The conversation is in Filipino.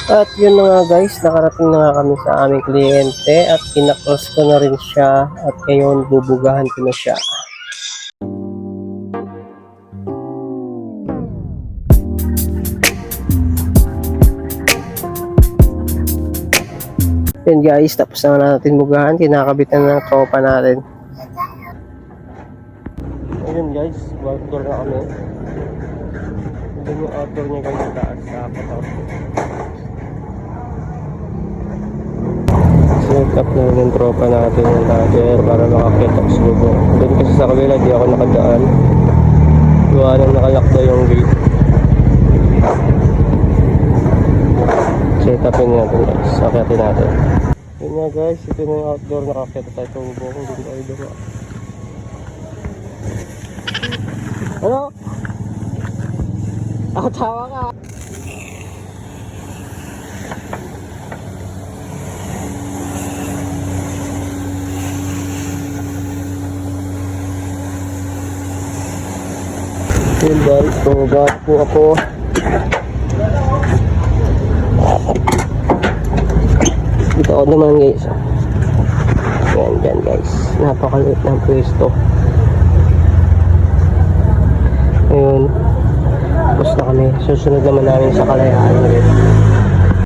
At yun na nga guys, nakarating na nga kami sa aming kliyente at kinakross ko na rin siya at ngayon bubugahan ko na siya. Yun guys, tapos na natin bugahan, kinakabitan ng tropa natin. Ayun guys, outdoor na kami. Ito yung outdoor niya guys sa taas sa katawan. Set up na rin yung tropa natin yung ladder para makakita ko sa bubong. Doon kasi sa kabila di ako nakadaan. Gawa nang nakalak na yung gate. Set upin natin guys, sakitin natin. Yun nga guys, ito na yung outdoor, nakakita tayo sa bubong. Doon tayo doon. Ano? Ako tawa ka. Yun guys, tumagat po ako. Dito ako naman guys. Yan dyan guys, napakaliit ng pwesto. Ayun, tapos na kami. Susunod naman namin sa Kalayaan ulit.